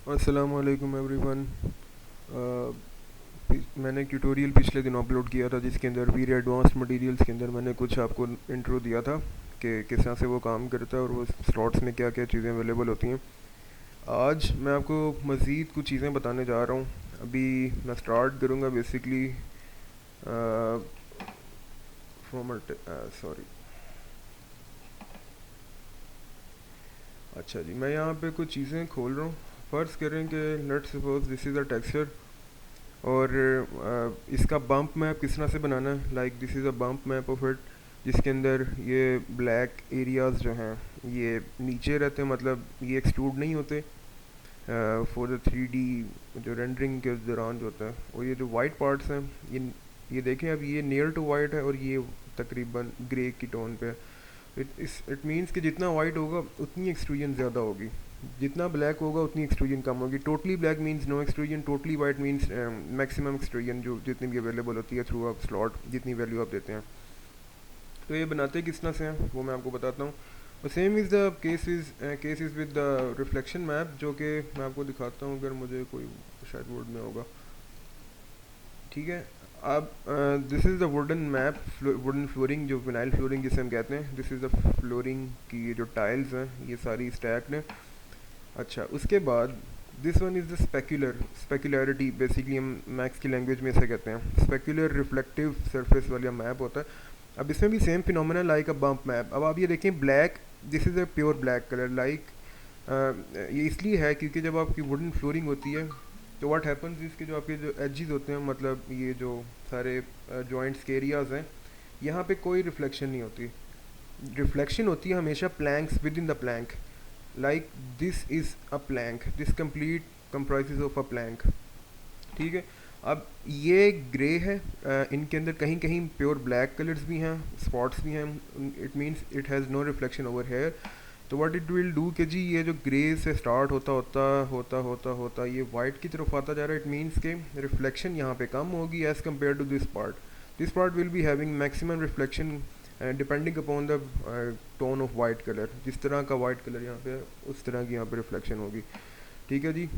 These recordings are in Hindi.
अस्सलाम वालेकुम एवरीवन। मैंने एक ट्यूटोरियल पिछले दिन अपलोड किया था जिसके अंदर वीर एडवांस्ड मटेरियल्स के अंदर मैंने कुछ आपको इंट्रो दिया था कि किस तरह से वो काम करता है और वो स्लॉट्स में क्या क्या चीज़ें अवेलेबल होती हैं। आज मैं आपको मज़ीद कुछ चीज़ें बताने जा रहा हूँ। अभी मैं स्टार्ट करूँगा बेसिकली फ्रॉम सॉरी। अच्छा जी, मैं यहाँ पे कुछ चीज़ें खोल रहा हूँ। फ़र्ज़ करें कि let's suppose this is a texture और इसका बम्प मैप किस तरह से बनाना है। Like this is a bump map of it, जिसके अंदर ये ब्लैक एरियाज़ जो हैं ये नीचे रहते हैं, मतलब ये एक्सट्रूड नहीं होते फॉर द 3D जो रेंडरिंग के दौरान जो होता है। और ये जो वाइट पार्ट्स हैं ये देखें, अब ये नियर टू वाइट है और ये तकरीबन ग्रे की टोन पे है। इट मीन्स कि जितना वाइट होगा उतनी एक्सट्रूजन ज़्यादा होगी, जितना ब्लैक होगा उतनी एक्सट्रूजन कम होगी। Totally black means no extrusion, totally white means maximum extrusion जो जितनी भी अवेलेबल होती है थ्रू आप स्लॉट, जितनी वैल्यू आप देते हैं। तो ये बनाते किस तरह से हैं वो मैं आपको बताता हूँ। और same is the cases with the reflection map, जो कि मैं आपको दिखाता हूँ अगर मुझे कोई शायद बोर्ड में होगा। ठीक है। अब this is the wooden map, wooden flooring, जो विनाइल फ्लोरिंग जिसे हम कहते हैं। दिस इज़ द फ्लोरिंग की ये जो टाइल्स हैं ये सारी स्टैक्ड हैं। अच्छा, उसके बाद this one is the specularity, basically हम मैथ्स की लैंग्वेज में इसे कहते हैं। स्पेक्युलर रिफ्लेक्टिव सरफेस वाला मैप होता है। अब इसमें भी same phenomena like a bump map. अब आप ये देखें black, this is a pure black colour. Like ये इसलिए है क्योंकि जब आपकी वुडन फ्लोरिंग होती है तो व्हाट हैपन्स, इसके जो आपके जो एजेस होते हैं, मतलब ये जो सारे जॉइंट्स के एरियाज़ हैं, यहाँ पे कोई रिफ्लेक्शन नहीं होती। रिफ्लेक्शन होती है हमेशा planks within the plank. Like this is a plank, this complete comprises of a plank. ठीक है। अब ये ग्रे है, इनके अंदर कहीं कहीं प्योर ब्लैक कलर्स भी हैं, स्पॉट्स भी हैं। It means it has no reflection over here. तो व्हाट इट विल डू कि जी ये जो ग्रे से स्टार्ट होता होता होता होता होता ये वाइट की तरफ आता जा रहा है। इट मीन्स के रिफ्लेक्शन यहाँ पे कम होगी as compare to this part. This part will be having maximum reflection depending upon the tone of white colour. जिस तरह का वाइट कलर यहाँ पे है उस तरह की यहाँ पे रिफ्लेक्शन होगी। ठीक है जी।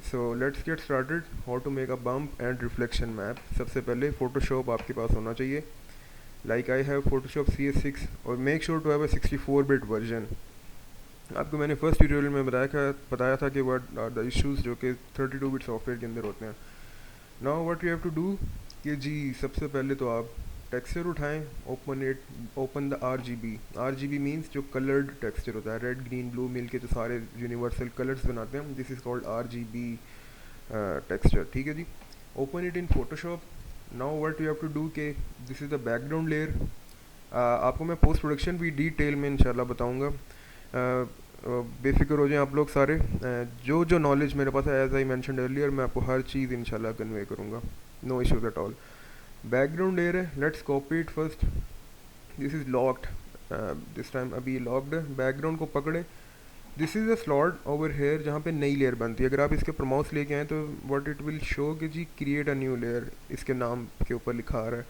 So let's get started how to make a bump and reflection map. सबसे पहले फ़ोटोशॉप आपके पास होना चाहिए। Like I have Photoshop CS6 और make sure to have a 64 bit version. आपको मैंने फर्स्ट ट्यूटोरियल में बताया था कि व्हाट आर द इश्यूज जो कि 32 बिट सॉफ्टवेयर के अंदर होते हैं। Now what you have to do कि जी सबसे पहले तो आप टेक्सचर उठाएं, open the R G B means जो कलर्ड टेक्सचर होता है, रेड ग्रीन ब्लू मिल के जो सारे यूनिवर्सल कलर्स बनाते हैं, this is called RGB texture. ठीक है जी। Open it in Photoshop. Now what you have to do के this is the background layer. आपको मैं पोस्ट प्रोडक्शन भी डिटेल में इंशाल्लाह बताऊंगा। बेफिक्र हो जाएं आप लोग सारे। जो जो नॉलेज मेरे पास है एज आई मैंशनड अर्लियर मैं आपको हर चीज़ इंशाल्लाह कन्वे करूँगा। No issues at all. Background layer है, let's copy it first. This is locked, this time अभी ये लॉक्ड है। बैकग्राउंड को पकड़े, this is a slot over here जहाँ पे नई लेयर बनती है। अगर आप इसके ऊपर माउस लेके आएँ तो व्हाट इट विल शो कि जी क्रिएट अ न्यू लेयर, इसके नाम के ऊपर लिखा आ रहा है।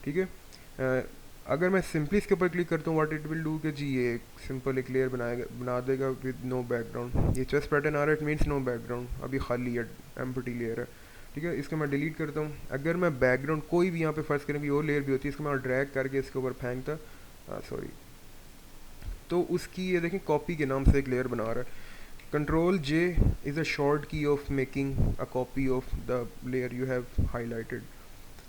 ठीक है। अगर मैं सिंपली इसके ऊपर क्लिक करता हूँ व्हाट इट विल डू कि जी ये एक सिंपल एक लेयर बना देगा विद नो बैकग्राउंड। ये चेस्ट पैटर्न आ रहा है, इट मीन्स नो बैकग्राउंड, अभी खाली है, एम्प्टी लेयर है। ठीक है। इसको मैं डिलीट करता हूँ। अगर मैं बैकग्राउंड कोई भी यहाँ पे फर्स्ट करेंगे और लेयर भी होती है, इसको मैं ड्रैग करके इसके ऊपर फेंकता, सॉरी, तो उसकी ये देखें कॉपी के नाम से एक लेयर बना रहा है। Control J is a short key of making a copy of the layer you have highlighted.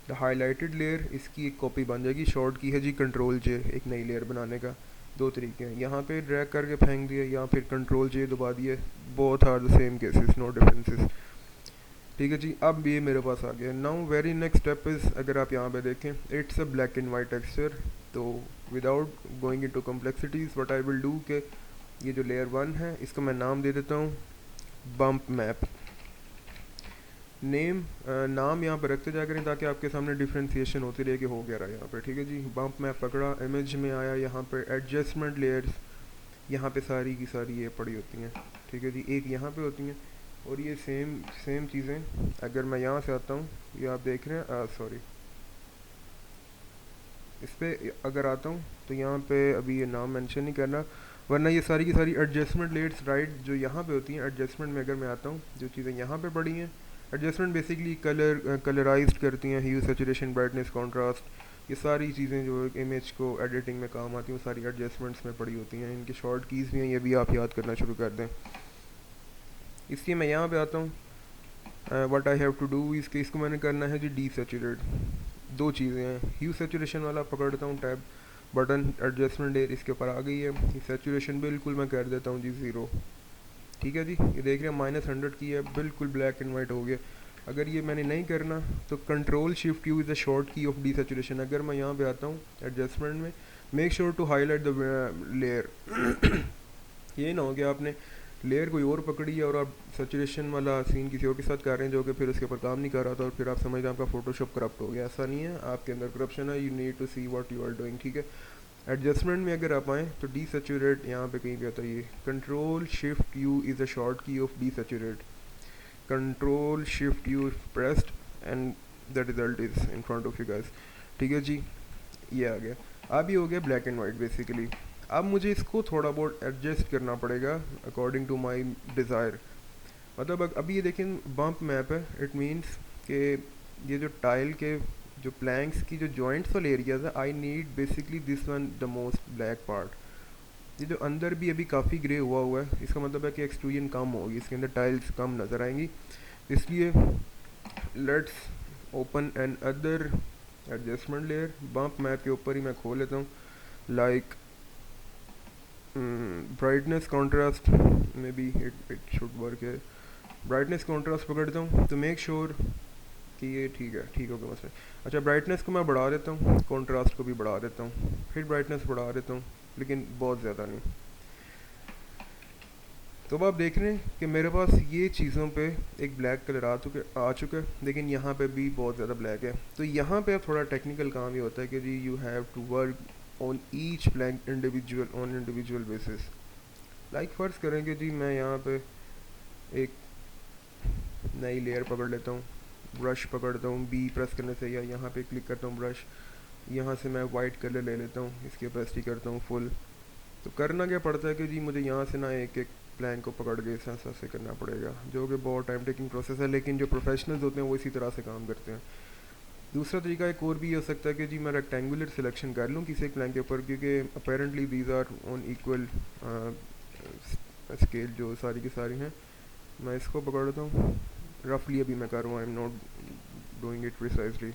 The highlighted layer, इसकी एक कॉपी बन जाएगी। शॉर्ट की है जी Control J एक नई लेयर बनाने का। दो तरीके हैं, यहाँ पे ड्रैग करके फेंक दिया या फिर Control J दबा दिए। Both are the same cases, no differences. ठीक है जी। अब ये मेरे पास आ गया। Now very next step is, अगर आप यहाँ पे देखें it's a black and white texture. तो without going into complexities what I will do के ये जो लेयर 1 है इसको मैं नाम दे देता हूँ बम्प मैप। नेम नाम यहाँ पर रखते जा करें ताकि आपके सामने डिफ्रेंसिएशन होती रहे कि हो गया रहा है यहाँ पे। ठीक है जी। बम्प मैप पकड़ा, इमेज में आया, यहाँ पर एडजस्टमेंट लेयर्स, यहाँ पे सारी की सारी ये पड़ी होती हैं। ठीक है जी। एक यहाँ पे होती हैं और ये सेम सेम चीज़ें अगर मैं यहाँ से आता हूँ, ये आप देख रहे हैं, सॉरी, इस पर अगर आता हूँ तो यहाँ पे अभी ये नाम मेंशन नहीं करना। वरना ये सारी की सारी एडजस्टमेंट लेयर्स राइट जो यहाँ पे होती हैं, एडजस्टमेंट में अगर मैं आता हूँ, जो चीज़ें यहाँ पे पड़ी हैं, एडजस्टमेंट बेसिकली कलराइज्ड करती हैं, ह्यू, सैचुरेशन, ब्राइटनेस, कॉन्ट्रास्ट, ये सारी चीज़ें जो इमेज को एडिटिंग में काम आती हैं वो सारी एडजस्टमेंट्स में पड़ी होती हैं। इनके शॉर्ट कीज़ भी हैं, ये भी आप याद करना शुरू कर दें। इसलिए मैं यहाँ पे आता हूँ, what I have to do, इसको मैंने करना है जी डीसैचुरेट। दो चीज़ें हैं, ह्यू सैचुरेशन वाला पकड़ता हूँ टैब, बटन एडजस्टमेंट लेयर इसके ऊपर आ गई है, सैचुरेशन बिल्कुल मैं कर देता हूँ जी 0। ठीक है जी, ये देख रहे हैं -100 की है, बिल्कुल ब्लैक एंड वाइट हो गया। अगर ये मैंने नहीं करना तो control shift U is the short key of desaturation. अगर मैं यहाँ पे आता हूँ एडजस्टमेंट में, make sure to highlight the layer. ये ना हो कि आपने लेयर कोई और पकड़ी है और आप सैचुरेशन वाला सीन किसी और के साथ कर रहे हैं जो कि फिर उसके ऊपर काम नहीं कर रहा था और फिर आप समझ रहे हैं आपका फोटोशॉप करप्ट हो गया। ऐसा नहीं है, आपके अंदर करप्शन है, you need to see what you are doing. ठीक है, एडजस्टमेंट में अगर आप आएँ तो डीसैचुरेट यहाँ पे कहीं पे आता है, ये control shift U is the short key of desaturate. Control shift U pressed and the result is in front of you guys. ठीक है जी, ये आ गया। अब ये हो गया ब्लैक एंड वाइट बेसिकली। अब मुझे इसको थोड़ा बहुत एडजस्ट करना पड़ेगा अकॉर्डिंग टू माई डिज़ायर। मतलब अभी ये देखें बम्प मैप है, इट मीन्स कि ये जो टाइल के जो प्लैंक्स की जो जॉइंट्स वाले एरियाज है, I need basically this one the most black part. ये जो अंदर भी अभी काफ़ी ग्रे हुआ है, इसका मतलब है कि एक्सट्रूजन कम होगी, इसके अंदर टाइल्स कम नज़र आएंगी। इसलिए let's open another adjustment layer, bump map के ऊपर ही मैं खोल लेता हूँ, like brightness contrast, maybe it should work है। ब्राइटनेस कॉन्ट्रास्ट पकड़ता हूँ तो मेक श्योर कि ये ठीक हो गया मसला। अच्छा, ब्राइटनेस को मैं बढ़ा देता हूँ, कॉन्ट्रास्ट को भी बढ़ा देता हूँ, फिर ब्राइटनेस बढ़ा देता हूँ, लेकिन बहुत ज़्यादा नहीं। तो अब आप देख रहे हैं कि मेरे पास ये चीज़ों पे एक ब्लैक कलर आ चुका है, लेकिन यहाँ पे भी बहुत ज़्यादा ब्लैक है। तो यहाँ पे अब थोड़ा टेक्निकल काम ये होता है कि जी you have to work on each blank individual basis. Like फ़र्ज़ करेंगे जी मैं यहाँ पे एक नई लेयर पकड़ लेता हूँ, ब्रश पकड़ता हूँ, बी प्रेस करने से या यहाँ पे क्लिक करता हूँ ब्रश, यहाँ से मैं वाइट कलर ले लेता हूँ, इसकी ओपेसिटी करता हूँ फुल। तो करना क्या पड़ता है कि जी मुझे यहाँ से ना एक एक प्लान को पकड़ के इस से करना पड़ेगा, जो कि बहुत टाइम टेकिंग प्रोसेस है, लेकिन जो प्रोफेशनल्स होते हैं वो इसी तरह से काम करते हैं। दूसरा तरीका एक और भी हो सकता है कि जी मैं रेक्टेंगुलर सिलेक्शन कर लूँ किसी एक प्लान के ऊपर, क्योंकि apparently these are on equal scale जो सारी की सारी हैं। मैं इसको पकड़ता हूँ, रफली अभी मैं कर रहा हूँ, I am not doing it precisely.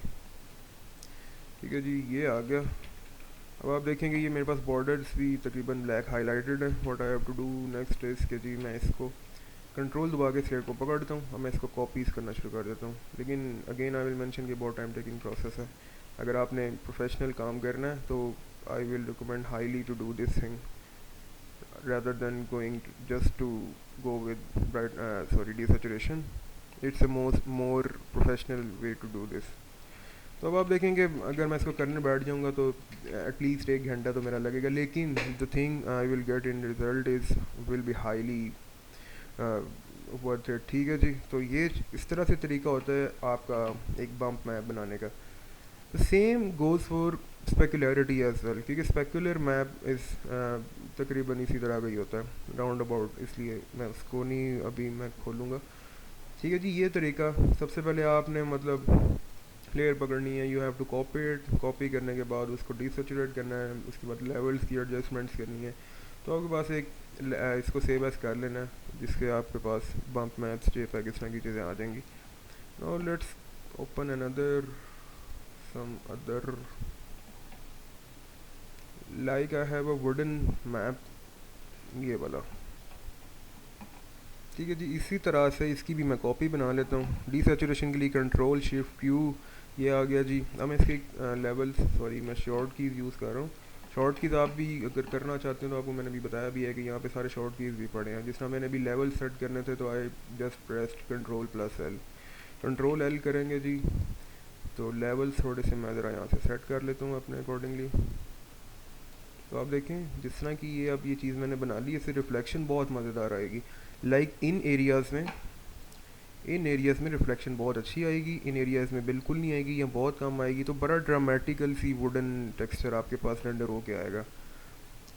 ठीक है जी, ये आ गया। अब आप देखेंगे ये मेरे पास बॉर्डर्स भी तकरीबन ब्लैक हाईलाइटेड है। What I have to do next is कि जी मैं इसको कंट्रोल दबा के स्लेट को पकड़ता हूँ और मैं इसको कॉपीज़ करना शुरू कर देता हूँ। लेकिन अगेन आई विल मेंशन कि बहुत टाइम टेकिंग प्रोसेस है। अगर आपने प्रोफेशनल काम करना है तो I will recommend highly to do this thing rather than going just to go with desaturation. It's a more professional way to do this. तो अब आप देखेंगे अगर मैं इसको करने बैठ जाऊंगा तो एटलीस्ट 1 घंटा तो मेरा लगेगा, लेकिन the thing I will get in result is will be highly worth it. ठीक है जी, तो ये इस तरह से तरीका होता है आपका एक बम्प मैप बनाने का। Same goes for specularity as well, क्योंकि स्पेकुलर मैप इज़ तकरीबन इसी तरह का ही होता है राउंड अबाउट, इसलिए मैं उसको नहीं अभी मैं खोलूँगा। ठीक है जी, ये तरीका सबसे पहले आपने मतलब लेयर पकड़नी है, you have to copy it, copy करने के बाद उसको डीसैचुरेट करना है, उसके बाद लेवल्स की एडजस्टमेंट्स करनी है। तो आपके पास एक इसको सेव एज कर लेना है जिसके आपके पास बम्प मैप्स जेपैग इस तरह की चीज़ें आ जाएंगी। Now let's open another some other, like I have a wooden map, ये वाला। ठीक है जी, इसी तरह से इसकी भी मैं कॉपी बना लेता हूँ। डीसैचुरेशन के लिए कंट्रोल शिफ्ट यू, ये आ गया जी। अब मैं इसके लेवल्स मैं शॉर्ट कीज़ यूज़ कर रहा हूँ। शॉर्ट कीज़ आप भी अगर करना चाहते हैं तो आपको मैंने भी बताया भी है कि यहाँ पे सारे शॉर्ट कीज़ भी पड़े हैं। जिस तरह मैंने अभी लेवल सेट करने थे तो I just pressed control L, control L करेंगे जी तो लेवल्स थोड़े से मैं ज़रा यहाँ से सेट कर लेता हूँ अपने अकॉर्डिंगली। तो आप देखें जिस तरह की ये अब ये चीज़ मैंने बना ली, इससे रिफ्लेक्शन बहुत मज़ेदार आएगी। लाइक इन एरियाज़ में रिफ्लेक्शन बहुत अच्छी आएगी, इन एरियाज़ में बिल्कुल नहीं आएगी या बहुत कम आएगी, तो बड़ा ड्रामेटिकल सी वुडन टेक्सचर आपके पास रेंडर हो के आएगा।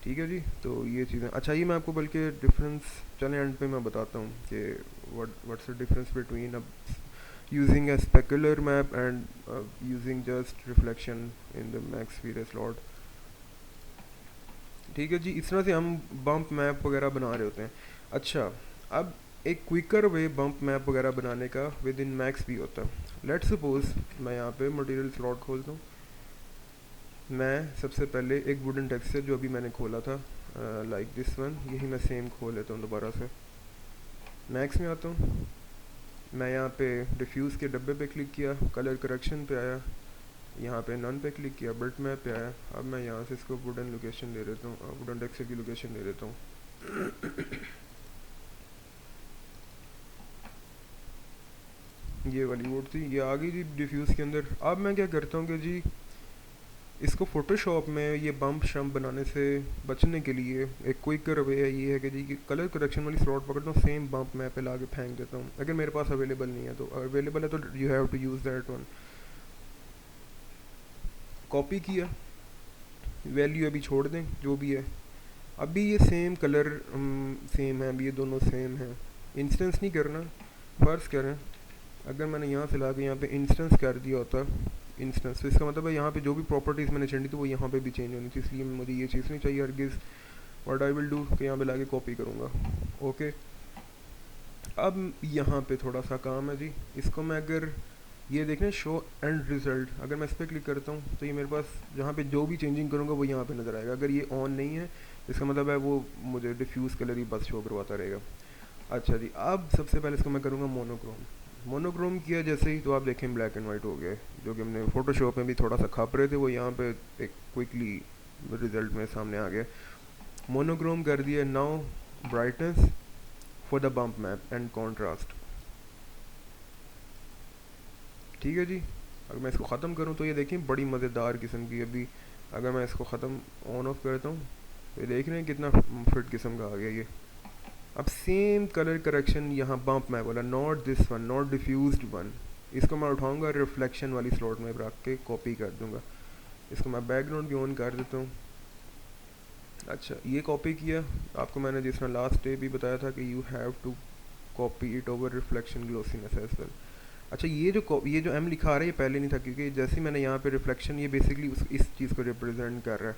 ठीक है जी। तो ये चीज़ें, अच्छा ये मैं आपको बल्कि डिफरेंस चले एंड पे मैं बताता हूँ कि व्हाट्स द डिफरेंस बिटवीन अब using a specular map and using just reflection in the max sphere slot। ठीक है जी, इस तरह से हम बम्प मैप वगैरह बना रहे होते हैं। अच्छा, अब एक क्विकर वे बम्प मैप वगैरह बनाने का विद इन मैक्स भी होता है। लेट्स सपोज मैं यहाँ पे मटेरियल स्लॉट खोलता हूँ। मैं सबसे पहले एक वुडन टेक्सचर जो अभी मैंने खोला था, लाइक दिस वन, यही मैं सेम खोल लेता हूँ दोबारा से। मैक्स में आता हूँ, मैं यहाँ पे डिफ्यूज़ के डब्बे पे क्लिक किया, कलर करेक्शन पे आया, यहाँ पे नन पे क्लिक किया, बट मैप पे आया। अब मैं यहाँ से इसको वुडन लोकेशन दे देता हूँ, वुडन टेक्सचर की लोकेशन दे देता हूँ। ये वाली वुड थी, ये आ गई जी डिफ्यूज़ के अंदर। अब मैं क्या करता हूँ कि जी इसको फोटोशॉप में ये बम्प शम्प बनाने से बचने के लिए एक क्विकर वे है, ये है कि जी कि कलर करेक्शन वाली स्लॉट पकड़ता हूँ, सेम बम्प मैप पे ला के फेंक देता हूँ। अगर मेरे पास अवेलेबल नहीं है तो, अवेलेबल है तो you have to use that one. Copy किया, वैल्यू अभी छोड़ दें जो भी है। अभी ये सेम कलर सेम है, अभी ये दोनों सेम है। इंस्टेंस नहीं करना, फ़र्ज़ करें अगर मैंने यहाँ से ला के यहाँ पे इंस्टेंस कर दिया होता, इंस्टेंस, तो इसका मतलब है यहाँ पे जो भी प्रॉपर्टीज़ मैंने चेंज थी वो यहाँ पे भी चेंज होनी थी, इसलिए मुझे ये चीज़ नहीं चाहिए हरगिज़। व्हाट आई विल डू कि यहाँ पे ला के कॉपी करूँगा। ओके, अब यहाँ पे थोड़ा सा काम है जी। इसको मैं अगर ये देखें शो एंड रिज़ल्ट, अगर मैं इस पर क्लिक करता हूँ तो ये मेरे पास जहाँ पे जो भी चेंजिंग करूँगा वो यहाँ पे नज़र आएगा। अगर ये ऑन नहीं है इसका मतलब है वो मुझे डिफ्यूज़ कलर ही बस शो करवाता रहेगा। अच्छा जी, अब सबसे पहले इसको मैं करूँगा मोनोक्रोम। मोनोक्रोम किया जैसे ही तो आप देखें ब्लैक एंड वाइट हो गया, जो कि हमने फोटोशॉप में भी थोड़ा सा खाप रहे थे वो यहाँ पे एक क्विकली रिजल्ट में सामने आ गया। मोनोक्रोम कर दिया। Now brightness for the bump map and contrast. ठीक है जी, अगर मैं इसको ख़त्म करूँ तो ये देखें बड़ी मज़ेदार किस्म की, अभी अगर मैं इसको ख़त्म ऑन ऑफ करता हूँ तो ये देख रहे हैं कितना फिट किस्म का आ गया ये। अब सेम कलर करेक्शन यहाँ बम्प में बोला, not this one, not diffused one. इसको मैं उठाऊंगा रिफ्लेक्शन वाली स्लॉट में रख के कॉपी कर दूंगा। इसको मैं बैकग्राउंड भी ऑन कर देता हूँ। अच्छा, ये कॉपी किया। आपको मैंने जिस तरह लास्ट डे भी बताया था कि you have to copy it over reflection glossiness as well. अच्छा, ये जो एम लिखा आ रहा है ये पहले नहीं था, क्योंकि जैसे ही मैंने यहाँ पे रिफ्लेक्शन, ये बेसिकली इस चीज़ को रिप्रेजेंट कर रहा है।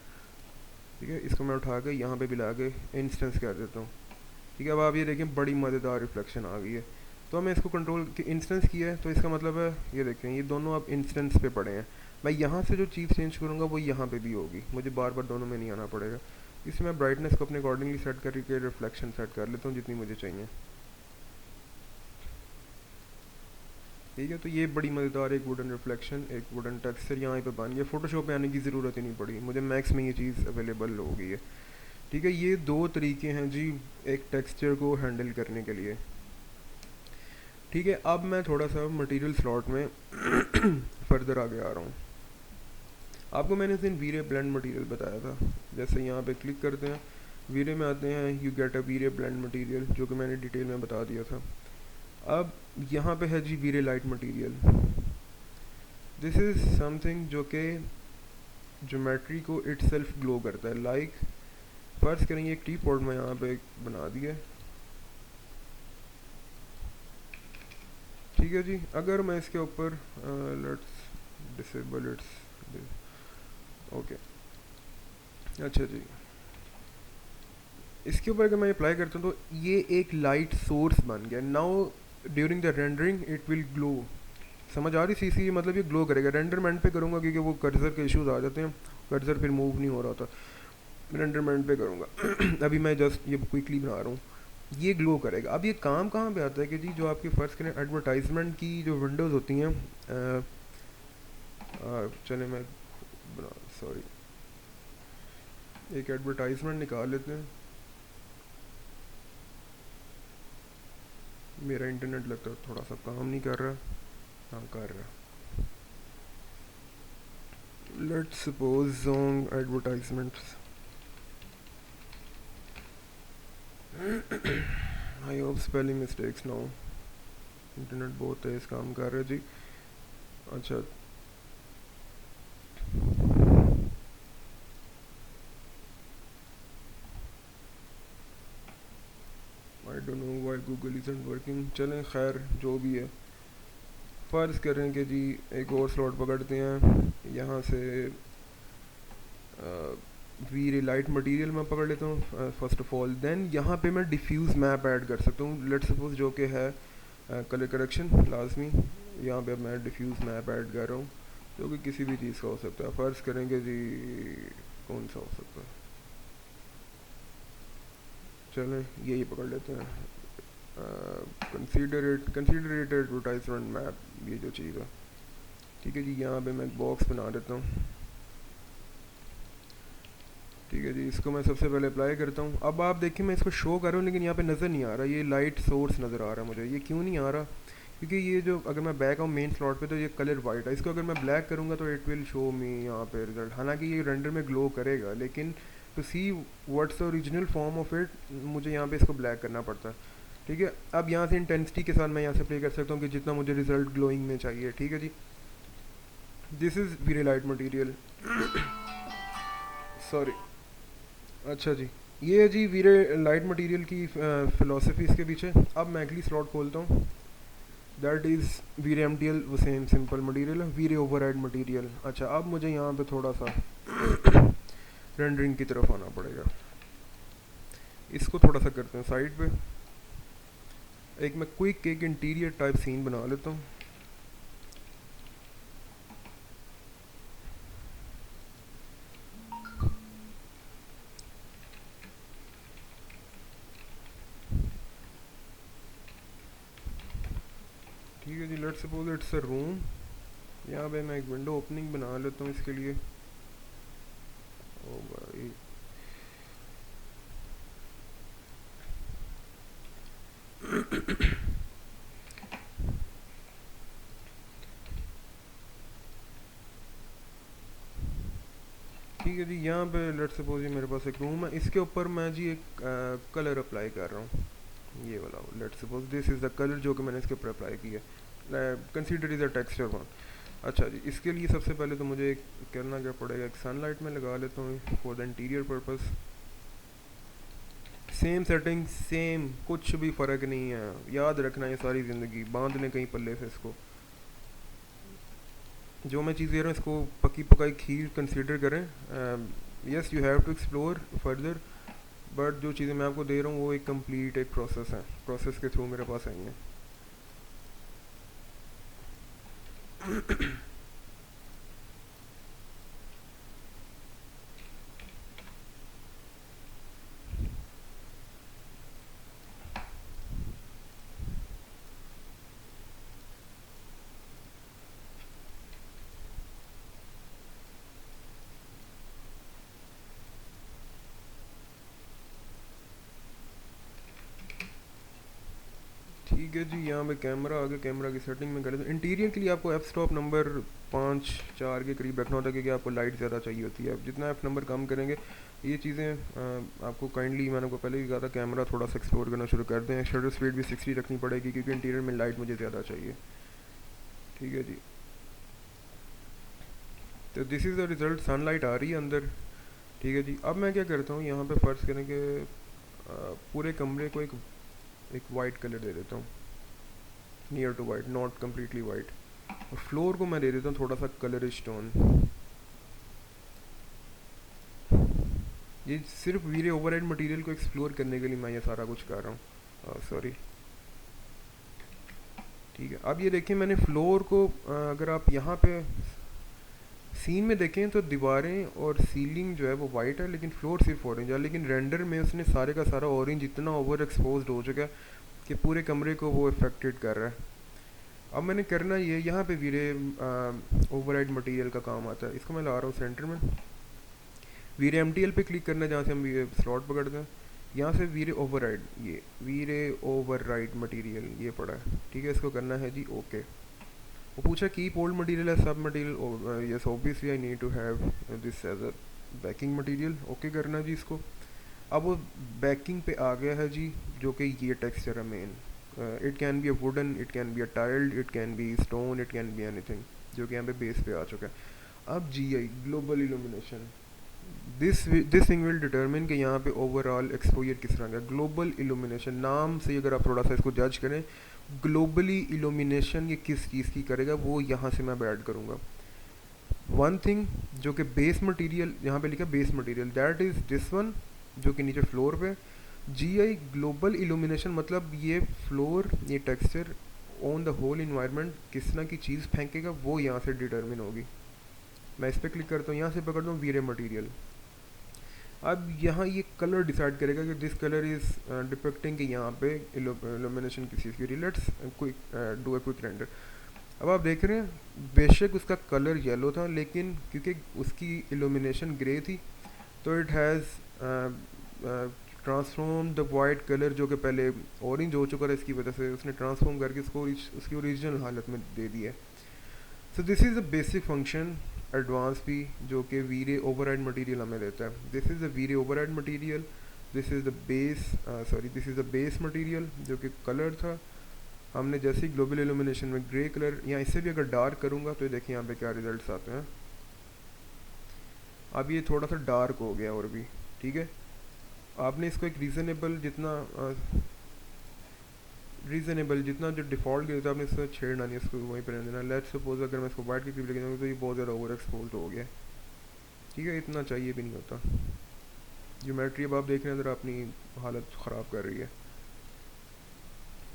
ठीक है, इसको मैं उठा के यहाँ पे भी ला के इंस्टेंस कर देता हूँ। ठीक है, अब आप ये देखें बड़ी मज़ेदार रिफ्लेक्शन आ गई है। तो हमें इसको कंट्रोल इंस्टेंस किया है, तो इसका मतलब है ये देखें ये दोनों अब इंस्टेंस पे पड़े हैं। मैं यहाँ से जो चीज़ चेंज करूँगा वो यहाँ पे भी होगी, मुझे बार बार दोनों में नहीं आना पड़ेगा। इसमें मैं ब्राइटनेस को अपने अकॉर्डिंगली सेट करके रिफ्लेक्शन सेट कर लेता हूँ जितनी मुझे चाहिए। ठीक है, तो ये बड़ी मज़ेदार एक वुडन रिफ्लेक्शन, एक वुडन टेक्सचर यहाँ पे बन गया। फोटोशॉप में आने की ज़रूरत ही नहीं पड़ी, मुझे मैक्स में ये चीज़ अवेलेबल हो गई है। ठीक है, ये दो तरीके हैं जी एक टेक्सचर को हैंडल करने के लिए। ठीक है, अब मैं थोड़ा सा मटेरियल स्लॉट में फर्दर आगे आ रहा हूँ। आपको मैंने इस दिन वीरे ब्लेंड मटेरियल बताया था। जैसे यहाँ पे क्लिक करते हैं, वीरे में आते हैं, you get a Veere blend material, जो कि मैंने डिटेल में बता दिया था। अब यहाँ पे है जी V-Ray light material. This is something जो कि ज्योमेट्री को इटसेल्फ ग्लो करता है। लाइक फर्ज करेंगे एक टी पॉट में यहाँ पे बना दिया। ठीक है जी, अगर मैं इसके ऊपर लेट्स डिसेबल इट्स, ओके, अच्छा जी, इसके ऊपर अगर मैं अप्लाई करता हूँ तो ये एक लाइट सोर्स बन गया। Now during the rendering it will glow. समझ आ रही सी सी, मतलब ये ग्लो करेगा। रेंडरमेंट पे करूँगा क्योंकि वो कर्सर के इश्यूज आ जाते हैं, कर्सर फिर मूव नहीं हो रहा था। रेंडरमेंट पे करूँगा अभी मैं जस्ट ये क्विकली बना रहा हूँ, ये ग्लो करेगा। अब ये काम कहाँ पे आता है कि जी जो आपके फ़र्ज़ करें एडवर्टाइजमेंट की जो विंडोज़ होती हैं, चले मैं बना, सॉरी, एक एडवर्टाइजमेंट निकाल लेते हैं। मेरा इंटरनेट लगता है थोड़ा सा काम नहीं कर रहा। हाँ, कर रहा। Let's suppose song advertisements. I hope spelling mistakes ना हो, इंटरनेट बहुत तेज़ काम कर रहा है जी। अच्छा, don't know why Google isn't working. चलें खैर जो भी है, फ़र्ज़ करें कि जी एक और स्लॉट पकड़ते हैं यहाँ से। वी रे लाइट मटेरियल मैं पकड़ लेता हूँ फर्स्ट ऑफ ऑल। देन यहाँ पे मैं डिफ्यूज़ मैप ऐड कर सकता हूँ, लेट्स सपोज, जो कि है कलर करेक्शन लाजमी। यहाँ पे मैं डिफ्यूज़ मैप ऐड कर रहा हूँ जो कि किसी भी चीज़ का हो सकता है। फ़र्ज़ करेंगे जी कौन सा हो सकता है, चलें यही पकड़ लेते हैं। कंसीडरेट एडवर्टाइजमेंट मैप, ये जो चीज़ है, ठीक है जी। यहाँ पे मैं एक बॉक्स बना देता हूँ, ठीक है जी। इसको मैं सबसे पहले अप्लाई करता हूँ। अब आप देखिए मैं इसको शो कर रहा हूँ लेकिन यहाँ पे नज़र नहीं आ रहा, ये लाइट सोर्स नज़र आ रहा है मुझे। ये क्यों नहीं आ रहा? क्योंकि ये जो, अगर मैं बैक आऊँ मेन स्लॉट पे तो ये कलर वाइट है, इसको अगर मैं ब्लैक करूँगा तो इट विल शो मी यहाँ पे रिजल्ट। हालांकि ये रेंडर में ग्लो करेगा, लेकिन to see what's the original form of it मुझे यहाँ पे इसको ब्लैक करना पड़ता है, ठीक है। अब यहाँ से इंटेंसिटी के साथ मैं यहाँ से प्ले कर सकता हूँ कि जितना मुझे रिजल्ट ग्लोइंग में चाहिए, ठीक है जी। This is V-Ray light material, sorry. अच्छा जी, ये है जी वीरे लाइट मटेरियल की फ़िलासफ़ी इसके पीछे। अब मैं अगली स्लॉट खोलता हूँ, that is V-Ray M T L. वो सेम सिंपल मटेरियल है, वीरे ओवरराइड मटेरियल। अच्छा, अब मुझे यहाँ पे थोड़ा सा रेंडरिंग की तरफ आना पड़ेगा। इसको थोड़ा सा करते हैं साइड पे। एक मैं क्विक एक इंटीरियर टाइप सीन बना लेता हूँ। ठीक है जी, let's suppose it's a room. यहाँ पे मैं एक विंडो ओपनिंग बना लेता हूँ इसके लिए। ओ भाई, ठीक है जी। यहाँ पे लेट्स सपोज ये मेरे पास एक रूम है, इसके ऊपर मैं जी एक कलर अप्लाई कर रहा हूँ, ये वाला। Let's suppose this is the colour जो कि मैंने इसके ऊपर अप्लाई किया है। Consider is a texture one. अच्छा जी, इसके लिए सबसे पहले तो मुझे करना क्या पड़ेगा, एक सनलाइट में लगा लेता हूँ for the interior purpose. Same setting, same, कुछ भी फ़र्क नहीं है, याद रखना है सारी ज़िंदगी, बांध लें कहीं पल्ले से इसको। जो मैं चीज़ दे रहा हूँ इसको पक्की पकाई खीर कंसीडर करें। Yes, you have to explore further, but जो चीज़ें मैं आपको दे रहा हूँ वो एक कंप्लीट एक प्रोसेस है, प्रोसेस के थ्रू मेरे पास आई हैं। ठीक है जी, यहाँ पे कैमरा आगे, कैमरा की सेटिंग में कर लेते हैं। इंटीरियर के लिए आपको एफ स्टॉप नंबर 5-4 के करीब रखना होता है क्योंकि आपको लाइट ज़्यादा चाहिए होती है। जितना एफ नंबर कम करेंगे ये चीज़ें आपको काइंडली, मैंने आपको पहले भी कहा था, कैमरा थोड़ा सा एक्सप्लोर करना शुरू कर दें। शटर स्पीड भी 60 रखनी पड़ेगी क्योंकि इंटीरियर में लाइट मुझे ज़्यादा चाहिए, ठीक है जी। तो this is the result, sunlight आ रही है अंदर, ठीक है जी। अब मैं क्या करता हूँ, यहाँ पे फ़र्ज़ करें कि पूरे कमरे को एक वाइट कलर दे देता हूँ, near to white, not completely white. और फ्लोर को मैं दे देता हूँ थोड़ा सा कलरिश टोन। ये सिर्फ वीरे ओवरराइड मटेरियल को एक्सप्लोर करने के लिए मैं ये सारा कुछ कर रहा हूँ, सॉरी, ठीक है। अब ये देखें मैंने फ्लोर को अगर आप यहाँ पे सीन में देखें तो दीवारें और सीलिंग जो है वो वाइट है लेकिन फ्लोर सिर्फ ऑरेंज है, लेकिन रेंडर में उसने सारे का सारा ऑरेंज इतना ओवर एक्सपोज हो चुका है कि पूरे कमरे को वो इफेक्टेड कर रहा है। अब मैंने करना ये, यहाँ पे वीरे ओवरराइड मटेरियल का काम आता है। इसको मैं ला रहा हूँ सेंटर में, वीरे एमटीएल पे क्लिक करना है जहाँ से हम स्लॉट पकड़ते हैं। यहाँ से वीरे ओवरराइड, ये वीरे ओवरराइड मटेरियल ये पड़ा है, ठीक है। इसको करना है जी ओके। वो पूछा कीप ओल्ड मटेरियल है सब material, yes obviously I need to have this as a backing material, okay करना जी इसको। अब वो बैकिंग पे आ गया है जी, जो कि ये टेक्सचर है main. It can be a wooden, it can be a tiled, it can be stone, it can be anything, जो कि यहाँ पे बेस पे आ चुका है। अब G I global illumination, this thing will determine कि यहाँ पे ओवरऑल एक्सपोजर किस तरह का। ग्लोबल इल्यूमिनेशन नाम से अगर आप थोड़ा सा इसको जज करें, ग्लोबली इल्यूमिनेशन ये किस चीज़ की करेगा वो यहाँ से मैं ऐड करूँगा। वन थिंग जो कि बेस मटेरियल, यहाँ पे लिखा base material, that is this one जो कि नीचे फ्लोर पे। जी आई ग्लोबल इल्यूमिनेशन मतलब ये फ्लोर, ये texture on the whole environment किस तरह की चीज़ फेंकेगा वो यहाँ से डिटरमिन होगी। मैं इस पर क्लिक करता हूँ, यहाँ से पकड़ता हूँ वीरे मटेरियल। अब यहाँ ये कलर डिसाइड करेगा कि दिस कलर इज़ डिपेक्टिंग कि यहाँ पे इल्यूमिनेशन किस चीज़ की रही। Let's quick do a quick render. अब आप देख रहे हैं बेशक उसका कलर येलो था, लेकिन क्योंकि उसकी इल्यूमिनेशन ग्रे थी तो it has transform the white colour जो कि पहले ऑरेंज हो चुका था, इसकी वजह से उसने ट्रांसफॉर्म करके इसको उसकी ओरिजिनल हालत में दे दिया। So this is a basic function advance भी जो कि वीरे ओवरराइड मटेरियल हमें देता है। This is the V-Ray override material, this is the base this is the base material जो कि कलर था। हमने जैसे ही ग्लोबल इल्यूमिनेशन में ग्रे कलर, यहाँ इससे भी अगर डार्क करूँगा तो देखिए यहाँ पे क्या रिजल्ट्स आते हैं। अब ये थोड़ा सा डार्क हो गया और भी, ठीक है। आपने इसको एक रीज़नेबल जितना जो डिफ़ॉल्ट गिरा था आपने इसको छेड़ना नहीं, इसको वहीं पर रहने देना। लेट्स सपोज अगर मैं इसको वाइट की क्लिक लेके तो ये बहुत ज़्यादा ओवर एक्सपोज हो गया, ठीक है। इतना चाहिए भी नहीं होता। ज्योमेट्री अब आप देख रहे हैं अंदर अपनी हालत ख़राब कर रही है।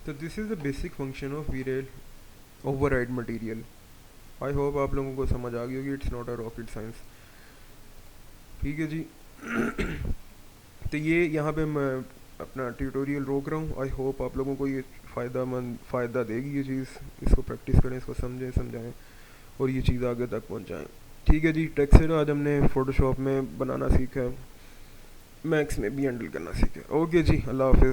तो this is the basic function of V-Ray override material. I hope आप लोगों को समझ आ गई होगी। It's not a rocket science, ठीक है जी। तो ये यहाँ पे मैं अपना ट्यूटोरियल रोक रहा हूँ। आई होप आप लोगों को ये फ़ायदा देगी ये चीज़। इसको प्रैक्टिस करें, इसको समझाएं और ये चीज़ आगे तक पहुँचाएँ, ठीक है जी। टेक्सचर आज हमने फ़ोटोशॉप में बनाना सीखा है, मैक्स में भी हैंडल करना सीखा। ओके जी, अल्लाह हाफिज़।